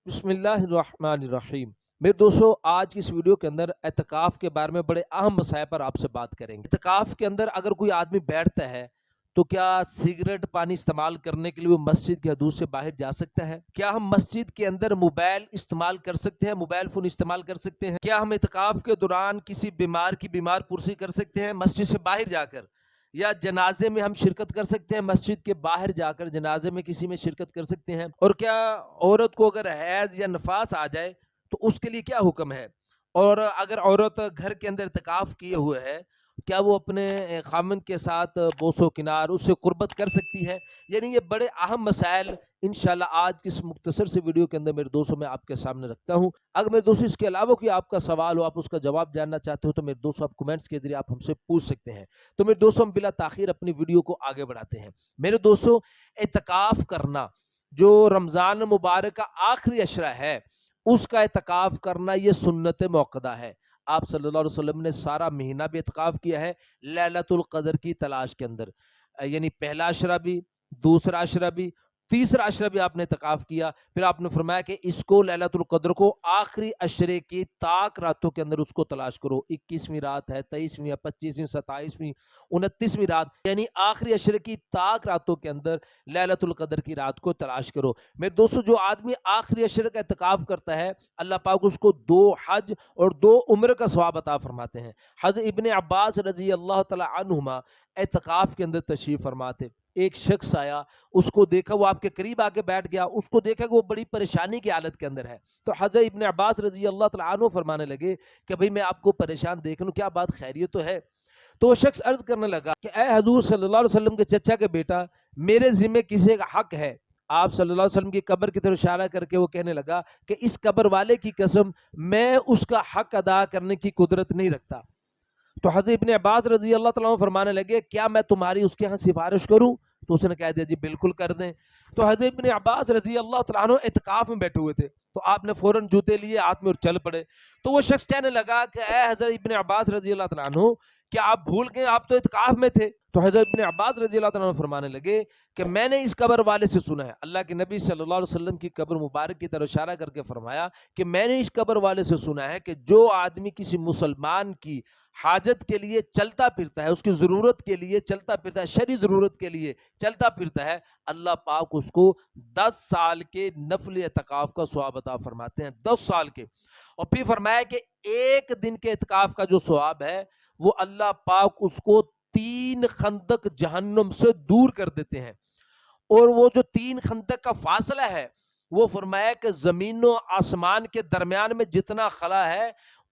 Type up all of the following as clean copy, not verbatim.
بسم اللہ الرحمن الرحیم۔ میرے دوستو، آج کی اس ویڈیو کے اندر اعتکاف کے بارے میں بڑے اہم مسائل پر آپ سے بات کریں گے۔ اعتکاف کے اندر اگر کوئی آدمی بیٹھتا ہے تو کیا سگریٹ پانی استعمال کرنے کے لیے وہ مسجد کی حدود سے باہر جا سکتا ہے؟ کیا ہم مسجد کے اندر موبائل استعمال کر سکتے ہیں، موبائل فون استعمال کر سکتے ہیں؟ کیا ہم اعتکاف کے دوران کسی بیمار کی بیمار پرسی کر سکتے ہیں مسجد سے باہر جا کر؟ یا جنازے میں ہم شرکت کر سکتے ہیں، مسجد کے باہر جا کر جنازے میں کسی میں شرکت کر سکتے ہیں؟ اور کیا عورت کو اگر حیض یا نفاس آ جائے تو اس کے لیے کیا حکم ہے؟ اور اگر عورت گھر کے اندر اعتکاف کیے ہوئے ہے، کیا وہ اپنے خامند کے ساتھ بوس و کنار اس سے قربت کر سکتی ہے؟ یعنی یہ بڑے اہم مسائل انشاءاللہ آج کی اس مختصر سے ویڈیو کے اندر میرے دوستوں میں آپ کے سامنے رکھتا ہوں۔ اگر میرے دوستوں اس کے علاوہ کوئی آپ کا سوال ہو، آپ اس کا جواب جاننا چاہتے ہو تو میرے دوستوں آپ کمنٹس کے ذریعے آپ ہم سے پوچھ سکتے ہیں۔ تو میرے دوستوں ہم بلا تاخیر اپنی ویڈیو کو آگے بڑھاتے ہیں۔ میرے دوستوں، اعتکاف کرنا جو رمضان مبارک کا آخری عشرہ ہے، اس کا اعتکاف کرنا یہ سنت موقدہ ہے۔ آپ صلی اللہ علیہ وسلم نے سارا مہینہ بھی اعتکاف کیا ہے لیلۃ القدر کی تلاش کے اندر، یعنی پہلا عشرہ بھی، دوسرا عشرہ بھی، تیسرا عشرہ بھی آپ نے اعتکاف کیا۔ پھر آپ نے فرمایا کہ اس کو لیلۃ القدر کو آخری عشرے کی طاق راتوں کے اندر اس کو تلاش کرو۔ 21ویں رات ہے، 23ویں، 25ویں، 27ویں، 29ویں رات، یعنی آخری عشرے کی طاق راتوں کے اندر لیلۃ القدر کی رات کو تلاش کرو۔ میرے دوستو، جو آدمی آخری عشرے کا اعتکاف کرتا ہے، اللہ پاک اس کو 2 حج اور 2 عمرہ کا ثواب عطا فرماتے ہیں۔ حضرت ابن عباس رضی اللہ تعالی عنہما اعتکاف کے اندر تشریف فرما تھے۔ ایک شخص آیا، اس کو دیکھا، وہ آپ کے قریب آ کے بیٹھ گیا، اس کو دیکھا کہ وہ بڑی پریشانی کی حالت کے اندر ہے۔ تو حضرت ابن عباس رضی اللہ تعالی عنہ فرمانے لگے کہ بھئی میں آپ کو پریشان دیکھ لوں، کیا بات خیریت تو ہے؟ تو وہ شخص عرض کرنے لگا کہ اے حضور صلی اللہ علیہ وسلم کے چچا کے بیٹا، میرے ذمہ کسی کا حق ہے۔ آپ صلی اللہ علیہ وسلم کی قبر کی طرف اشارہ کر کے وہ کہنے لگا کہ اس قبر والے کی قسم، میں اس کا حق ادا کرنے کی قدرت نہیں رکھتا۔ تو حضرت ابن عباس رضی اللہ تعالیٰ عنہ فرمانے لگے کیا میں تمہاری اس کے ہاں سفارش کروں؟ تو اس نے کہہ دیا جی بالکل کر دیں۔ تو حضرت ابن عباس رضی اللہ تعالیٰ عنہ اعتکاف میں بیٹھے ہوئے تھے، تو آپ نے فوراً جوتے لیے ہاتھ میں اور چل پڑے۔ تو وہ شخص کہنے لگا کہ اے حضرت ابن عباس رضی اللہ تعالیٰ عنہ، کیا آپ بھول گئے آپ تو اعتکاف میں تھے؟ تو حضرت ابن عباس رضی اللہ تعالیٰ عنہ فرمانے لگے کہ میں نے اس قبر والے سے سنا ہے، اللہ کے نبی صلی اللہ علیہ وسلم کی قبر مبارک کی طرف اشارہ کر کے فرمایا کہ میں نے اس قبر والے سے سنا ہے کہ جو آدمی کسی مسلمان کی حاجت کے لیے چلتا پھرتا ہے، اس کی ضرورت کے لیے چلتا پھرتا ہے، شرعی ضرورت کے لیے چلتا پھرتا ہے، اللہ پاک اس کو 10 سال کے نفل اعتکاف کا ثواب عطا فرماتے ہیں، 10 سال کے۔ اور پھر فرمایا کہ ایک دن کے اعتکاف کا جو ثواب ہے وہ اللہ پاک اس کو 3 خندق جہنم سے دور کر دیتے ہیں۔ اور وہ جو 3 خندق کا فاصلہ ہے، وہ فرمایا کہ زمین و آسمان کے درمیان میں جتنا خلا ہے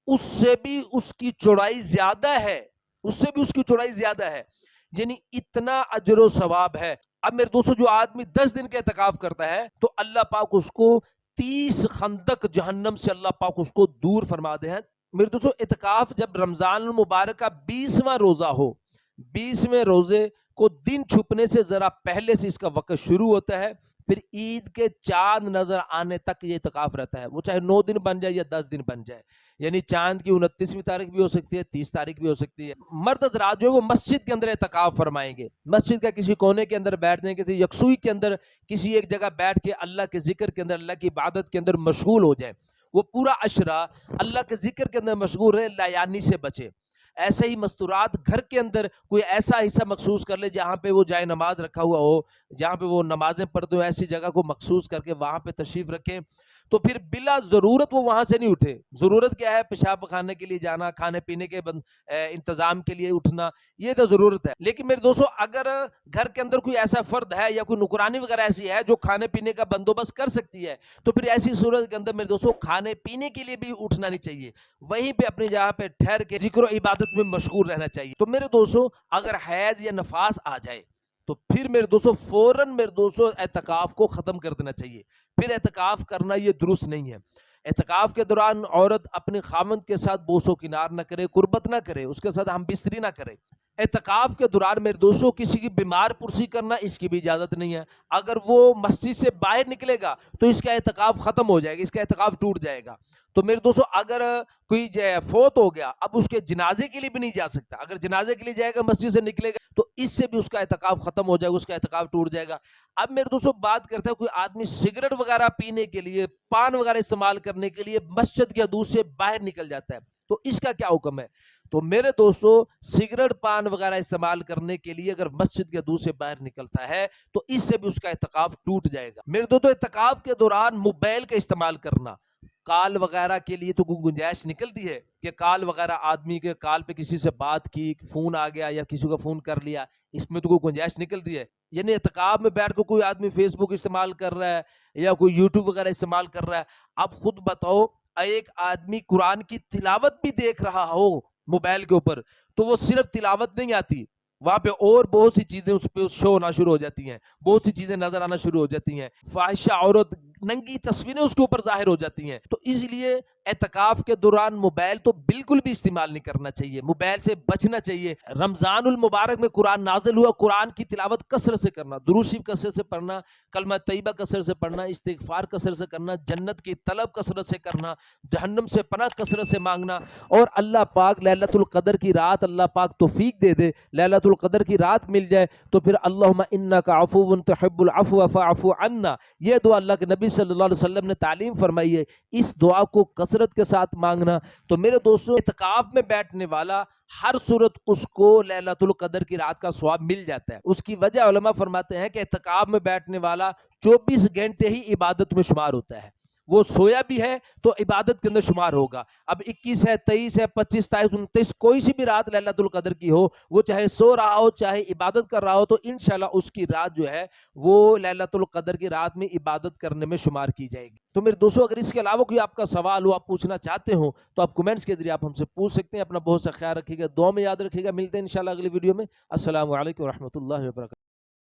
اس سے بھی اس کی چوڑائی زیادہ ہے، اس سے بھی اس کی چوڑائی زیادہ ہے، یعنی اتنا اجر و ثواب ہے۔ اب میرے دوستو، جو آدمی 10 دن کے اعتکاف کرتا ہے تو اللہ پاک اس کو 30 خندق جہنم سے اللہ پاک اس کو دور فرما دے ہیں۔ میرے دوستو، اعتکاف جب رمضان المبارک کا 20واں روزہ ہو، 20ویں روزے کو دن چھپنے سے ذرا پہلے سے اس کا وقت شروع ہوتا ہے، پھر عید کے چاند نظر آنے تک یہ اعتکاف رہتا ہے، وہ چاہے 9 دن بن جائے یا 10 دن بن جائے، یعنی چاند کی 29ویں تاریخ بھی ہو سکتی ہے، 30 تاریخ بھی ہو سکتی ہے۔ مرد حضرات جو ہے وہ مسجد کے اندر اعتکاف فرمائیں گے، مسجد کا کسی کونے کے اندر بیٹھ جائیں، کسی یکسوئی کے اندر کسی ایک جگہ بیٹھ کے اللہ کے ذکر کے اندر، اللہ کی عبادت کے اندر مشغول ہو جائیں۔ وہ پورا عشرہ اللہ کے ذکر کے اندر مشغول رہے، لایانی سے بچے۔ ایسے ہی مستورات گھر کے اندر کوئی ایسا حصہ مخصوص کر لے جہاں پہ وہ جائے نماز رکھا ہوا ہو، جہاں پہ وہ نمازیں پڑھتے ہو، ایسی جگہ کو مخصوص کر کے وہاں پہ تشریف رکھیں۔ تو پھر بلا ضرورت وہ وہاں سے نہیں اٹھے۔ ضرورت کیا ہے؟ پیشاب خانے کے لیے جانا، کھانے پینے کے انتظام کے لیے اٹھنا، یہ تو ضرورت ہے۔ لیکن میرے دوستو، اگر گھر کے اندر کوئی ایسا فرد ہے یا کوئی نوکرانی وغیرہ ایسی ہے جو کھانے پینے کا بندوبست کر سکتی ہے، تو پھر ایسی صورت کے اندر میرے دوستو کھانے پینے کے لیے بھی اٹھنا نہیں چاہیے، وہیں پہ اپنی جگہ پہ ٹھہر کے ذکر و عبادت میں مشغول رہنا چاہیے۔ تو میرے دوستو، اگر حیض یا نفاس آ جائے تو پھر میرے دوستو فوراً میرے دوستو اعتکاف کو ختم کر دینا چاہیے۔ پھر اعتکاف کرنا یہ درست نہیں ہے۔ اعتکاف کے دوران عورت اپنے خامند کے ساتھ بوس و کنار نہ کرے، قربت نہ کرے، اس کے ساتھ ہم بستری نہ کرے۔ اعتکاف کے دوران میرے دوستوں کسی کی بیمار پرسی کرنا اس کی بھی اجازت نہیں ہے. اگر وہ مسجد سے باہر نکلے گا تو اس کا اعتکاف ختم ہو جائے گا, اس کا اعتکاف ٹوٹ جائے گا. تو میرے دوستوں اگر کوئی فوت ہو گیا, اب اس کے جنازے کے لیے بھی نہیں جا سکتا. اگر جنازے کے لیے جائے گا, مسجد سے نکلے گا, تو اس سے بھی اس کا اعتکاف ختم ہو جائے گا, اس کا اعتکاف ٹوٹ جائے گا. اب میرے دوستوں بات کرتے ہیں کوئی آدمی سگریٹ وغیرہ پینے کے لیے, پان وغیرہ استعمال کرنے کے لیے مسجد کے حدود سے باہر نکل جاتا ہے, تو اس کا کیا حکم ہے؟ تو میرے دوستو سگریٹ پان وغیرہ استعمال کرنے کے لیے اگر مسجد کے حدود سے باہر نکلتا ہے تو اس سے بھی اس کا اعتکاف ٹوٹ جائے گا. میرے دوستو اعتکاف کے دوران موبائل کا استعمال کرنا, کال وغیرہ کے لیے تو کوئی گنجائش نکلتی ہے کہ کال وغیرہ آدمی کے کال پہ کسی سے بات کی, فون آ گیا یا کسی کو فون کر لیا, اس میں تو کوئی گنجائش نکلتی ہے؟ یعنی اعتکاف میں بیٹھ کے کوئی آدمی فیس بک استعمال کر رہا ہے یا کوئی یوٹیوب وغیرہ استعمال کر رہا ہے. اب خود بتاؤ, ایک آدمی قرآن کی تلاوت بھی دیکھ رہا ہو موبائل کے اوپر, تو وہ صرف تلاوت نہیں آتی, وہاں پہ اور بہت سی چیزیں اس پہ شو ہونا شروع ہو جاتی ہیں, بہت سی چیزیں نظر آنا شروع ہو جاتی ہیں, فاحشہ عورت ننگی تصویریں اس کے اوپر ظاہر ہو جاتی ہیں. تو اس لیے اعتکاف کے دوران موبائل تو بالکل بھی استعمال نہیں کرنا چاہیے, موبائل سے بچنا چاہیے. رمضان المبارک میں قرآن نازل ہوا, قرآن کی تلاوت کثرت سے کرنا, درود شریف کثرت سے پڑھنا, کلمہ طیبہ کثرت سے پڑھنا, استغفار کثرت سے کرنا, جنت کی طلب کثرت سے کرنا, جہنم سے پناہ کثرت سے مانگنا, اور اللہ پاک ليلۃ القدر کی رات اللہ پاک توفیق دے دے, ليلۃ القدر کی رات مل جائے تو پھر اللہم انک عفو تحب العفو فاعف عنا, یہ دعا اللہ کے نبی صلی اللہ علیہ وسلم نے تعلیم فرمائی ہے, اس دعا کو کثرت کے ساتھ مانگنا. تو میرے دوستو اعتکاف میں بیٹھنے والا ہر صورت اس کو ليلۃ القدر کی رات کا ثواب مل جاتا ہے. اس کی وجہ علماء فرماتے ہیں کہ اعتکاف میں بیٹھنے والا 24 گھنٹے ہی عبادت میں شمار ہوتا ہے, وہ سویا بھی ہے تو عبادت کے اندر شمار ہوگا. اب 21 ہے, 23 ہے, 25, 27, 29 کوئی سی بھی رات ليلۃ القدر کی ہو, وہ چاہے سو رہا ہو چاہے عبادت کر رہا ہو, تو انشاءاللہ اس کی رات جو ہے وہ ليلۃ القدر کی رات میں عبادت کرنے میں شمار کی جائے گی. تو میرے دوستو اگر اس کے علاوہ کوئی آپ کا سوال ہو, آپ پوچھنا چاہتے ہو, تو آپ کمنٹس کے ذریعے آپ ہم سے پوچھ سکتے ہیں. اپنا بہت سا خیال رکھیے گا, دعا میں یاد رکھیے گا. ملتے ہیں انشاءاللہ اگلی ویڈیو میں. السلام علیکم ورحمۃ اللہ وبرکاتہ.